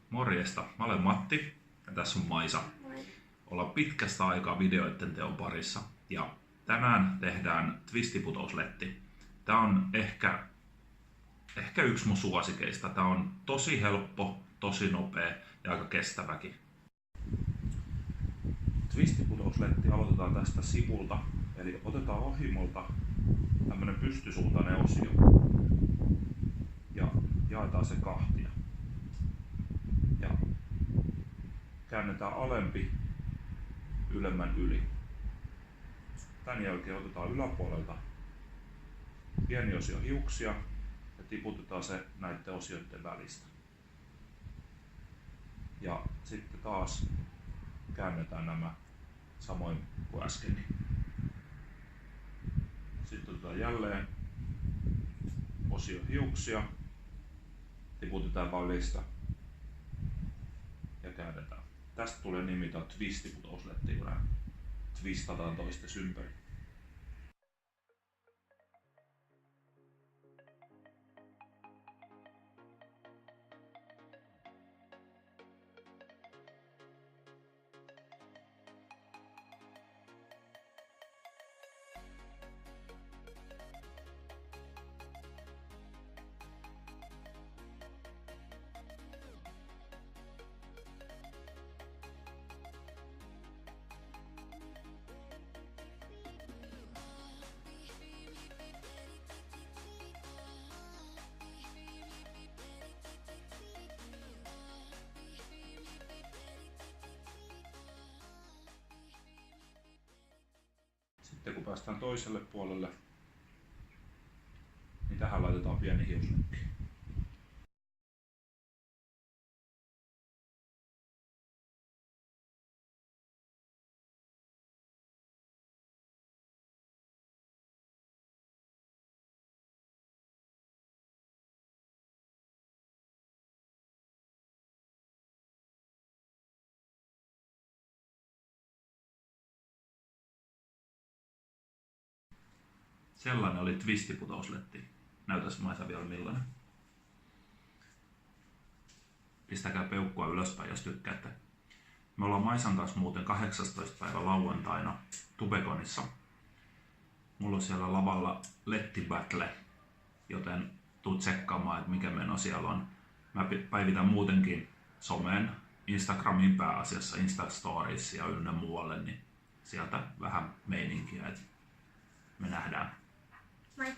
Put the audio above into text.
Morjesta, mä olen Matti ja tässä on Maisa. Moi. Ollaan pitkästä aikaa videoiden teon parissa ja tänään tehdään twistiputousletti. Tää on ehkä yksi mun suosikeista. Tää on tosi helppo, tosi nopea ja aika kestäväkin. Twistiputousletti aloitetaan tästä sivulta, eli otetaan ohimolta tämmönen pystysuuntainen osio ja jaetaan se kahtia. Ja käännetään alempi ylemmän yli. Tän jälkeen otetaan yläpuolelta pieni osio hiuksia ja tiputetaan se näiden osioiden välistä. Ja sitten taas käännetään nämä samoin kuin äsken. Sitten otetaan jälleen osio hiuksia, tiputetaan välistä ja käännetään. Tästä tulee nimi twistiputousletti, kun nää twistataan toistes ympäri. Sitten kun päästään toiselle puolelle, niin tähän laitetaan pieni hiuslenkki. Sellainen oli twistiputousletti. Näytäs Maisa vielä millainen. Pistäkää peukkua ylöspäin, jos tykkäätte. Me ollaan Maisan kanssa muuten 18. päivä lauantaina Tubeconissa. Mulla on siellä lavalla Letti Battle, joten tuu tsekkaamaan, että mikä meno siellä on. Mä päivitän muutenkin someen, Instagramiin pääasiassa, Instastoriessa ja ynnä muualle, niin sieltä vähän meininkiä, että me nähdään. Moi.